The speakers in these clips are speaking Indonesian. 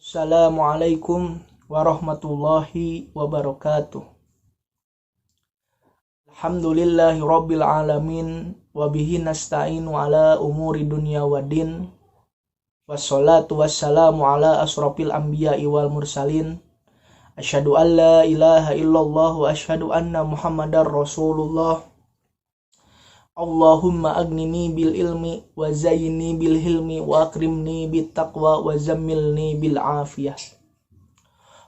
Assalamualaikum warahmatullahi wabarakatuh. Alhamdulillahi rabbil alamin wa bihi nasta'inu ala umuri dunya waddin. Wassalatu wassalamu ala asrafil anbiya'i wal mursalin. Asyhadu an la ilaha illallah wa asyhadu anna Muhammadar Rasulullah. Allahumma agnini bil ilmi wa zayyini bil hilmi wa akrimni bit taqwa wa zammilni bil afiyah.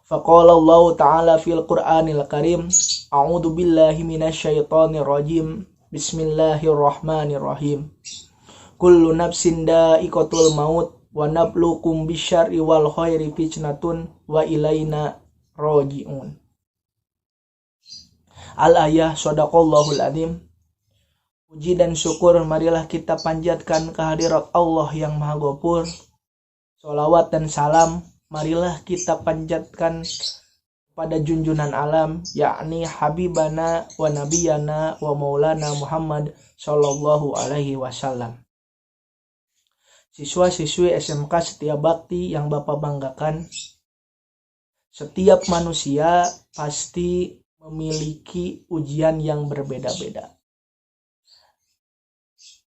Faqala Allah ta'ala fil Qur'anil Karim, a'udzu billahi minasyaitonir rajim. Bismillahirrahmanirrahim. Kullu nafsin da'iqatul maut wa nabluukum bisyarri wal khairi fitnatun wa ilaina raji'un. Al-ayah, shadaqallahul adzim. Puji dan syukur marilah kita panjatkan kehadirat Allah yang Maha Ghafur. Sholawat dan salam marilah kita panjatkan pada junjunan alam, yakni Habibana wa Nabiyana wa Maulana Muhammad Sallallahu Alaihi Wasallam. Siswa-siswi SMK Setia Bakti yang Bapak banggakan, setiap manusia pasti memiliki ujian yang berbeda-beda.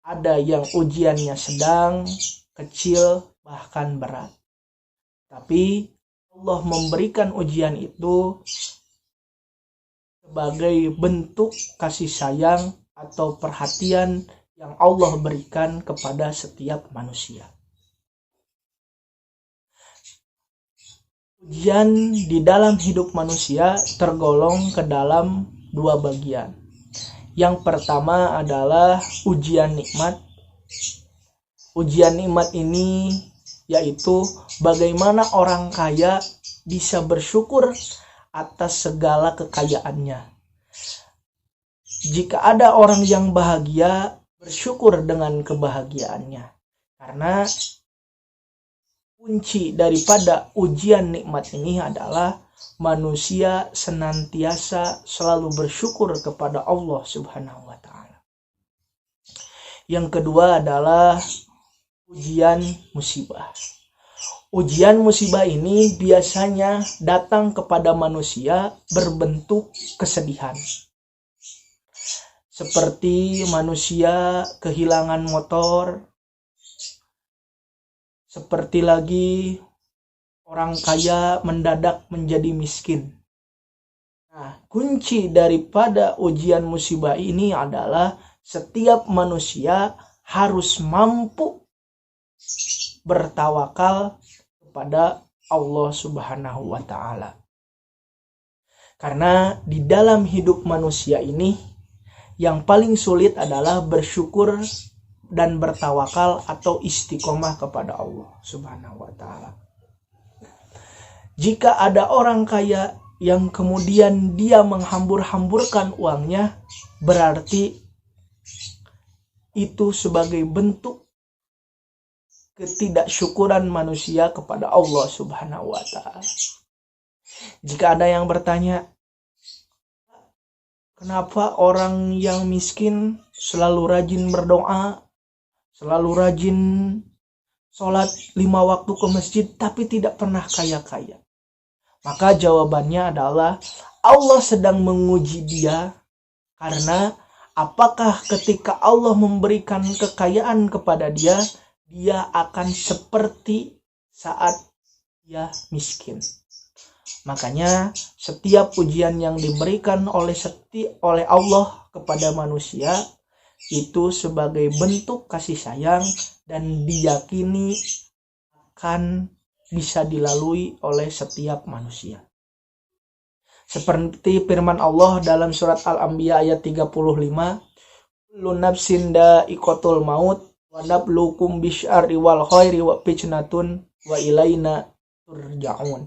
Ada yang ujiannya sedang, kecil, bahkan berat. Tapi Allah memberikan ujian itu sebagai bentuk kasih sayang atau perhatian yang Allah berikan kepada setiap manusia. Ujian di dalam hidup manusia tergolong ke dalam dua bagian. Yang pertama adalah ujian nikmat. Ujian nikmat ini yaitu bagaimana orang kaya bisa bersyukur atas segala kekayaannya. Jika ada orang yang bahagia, bersyukur dengan kebahagiaannya. Karena kunci daripada ujian nikmat ini adalah manusia senantiasa selalu bersyukur kepada Allah Subhanahu wa Ta'ala. Yang kedua adalah ujian musibah. Ujian musibah ini biasanya datang kepada manusia berbentuk kesedihan. Seperti manusia kehilangan motor, seperti lagi orang kaya mendadak menjadi miskin. Nah, kunci daripada ujian musibah ini adalah setiap manusia harus mampu bertawakal kepada Allah Subhanahu wa Ta'ala. Karena di dalam hidup manusia ini yang paling sulit adalah bersyukur dan bertawakal atau istiqomah kepada Allah Subhanahu wa Ta'ala. Jika ada orang kaya yang kemudian dia menghambur-hamburkan uangnya, berarti itu sebagai bentuk ketidaksyukuran manusia kepada Allah Subhanahu wa Ta'ala. Jika ada yang bertanya, kenapa orang yang miskin selalu rajin berdoa, selalu rajin sholat 5 waktu ke masjid, tapi tidak pernah kaya-kaya? Maka jawabannya adalah Allah sedang menguji dia, karena apakah ketika Allah memberikan kekayaan kepada dia, dia akan seperti saat dia miskin. Makanya setiap ujian yang diberikan oleh Allah kepada manusia itu sebagai bentuk kasih sayang dan diyakini akan bisa dilalui oleh setiap manusia. Seperti firman Allah dalam surat Al-Anbiya ayat 35, kullu nafsin da'iqatul maut wa nabluukum bisyarri wal khairi wa fitnatun wa ilaina turja'un.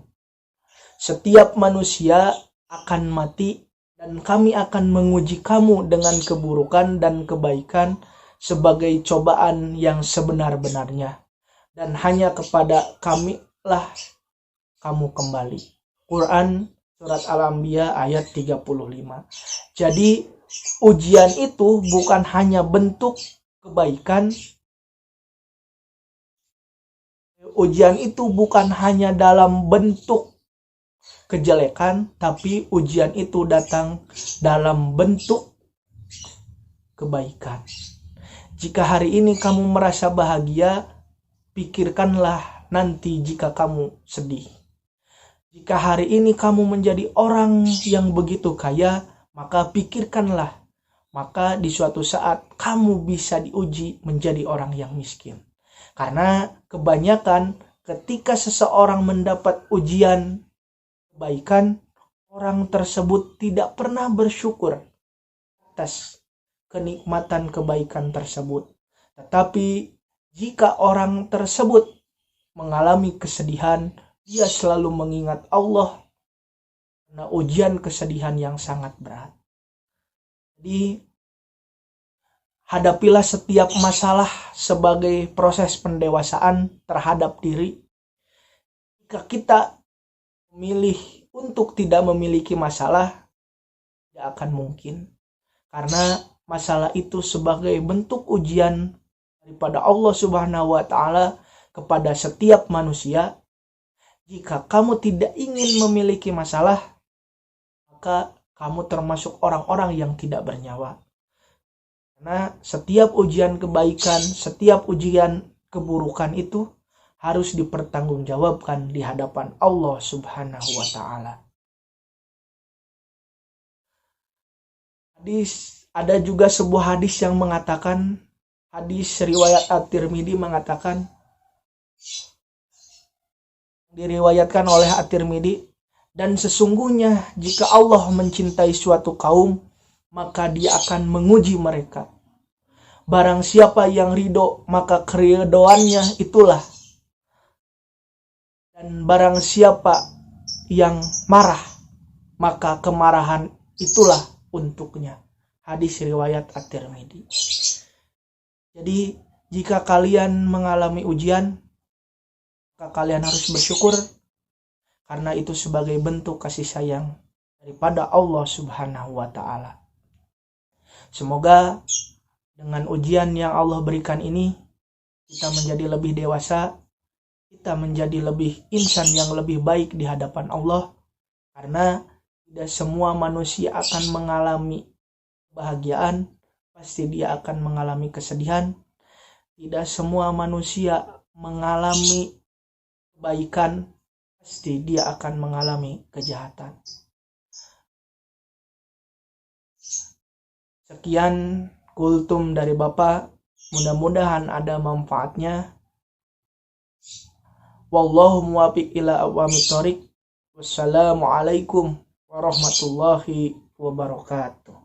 Setiap manusia akan mati dan kami akan menguji kamu dengan keburukan dan kebaikan sebagai cobaan yang sebenar-benarnya, dan hanya kepada kami lah kamu kembali. Quran surat Al-Anbiya ayat 35. Jadi ujian itu bukan hanya bentuk kebaikan, Ujian itu bukan hanya dalam bentuk kejelekan, tapi ujian itu datang dalam bentuk kebaikan. Jika hari ini kamu merasa bahagia, pikirkanlah nanti jika kamu sedih. Jika hari ini kamu menjadi orang yang begitu kaya, maka pikirkanlah, maka di suatu saat kamu bisa diuji menjadi orang yang miskin. Karena kebanyakan ketika seseorang mendapat ujian kebaikan, orang tersebut tidak pernah bersyukur atas kenikmatan kebaikan tersebut. Tetapi jika orang tersebut mengalami kesedihan, dia selalu mengingat Allah karena ujian kesedihan yang sangat berat. Jadi hadapilah setiap masalah sebagai proses pendewasaan terhadap diri. Jika kita memilih untuk tidak memiliki masalah, tidak akan mungkin. Karena masalah itu sebagai bentuk ujian daripada Allah Subhanahu wa Ta'ala kepada setiap manusia. Jika kamu tidak ingin memiliki masalah, maka kamu termasuk orang-orang yang tidak bernyawa. Karena setiap ujian kebaikan, setiap ujian keburukan itu harus dipertanggungjawabkan di hadapan Allah Subhanahu wa Ta'ala. Ada juga sebuah hadis yang mengatakan, hadis riwayat At-Tirmidzi mengatakan, diriwayatkan oleh At-Tirmidzi, dan sesungguhnya jika Allah mencintai suatu kaum, maka dia akan menguji mereka. Barang siapa yang ridho, maka keridhoannya itulah. Dan barang siapa yang marah, maka kemarahan itulah untuknya. Hadis riwayat At-Tirmidzi. Jadi jika kalian mengalami ujian, maka kalian harus bersyukur, karena itu sebagai bentuk kasih sayang daripada Allah Subhanahu wa Ta'ala. Semoga dengan ujian yang Allah berikan ini, kita menjadi lebih dewasa, kita menjadi lebih insan yang lebih baik di hadapan Allah, karena tidak semua manusia akan mengalami kebahagiaan, pasti dia akan mengalami kesedihan. Tidak semua manusia mengalami kebaikan, pasti dia akan mengalami kejahatan. Sekian kultum dari Bapak, mudah-mudahan ada manfaatnya. Wallahu muwaffiq ila aqwamit thoriq. Wassalamualaikum warahmatullahi wabarakatuh.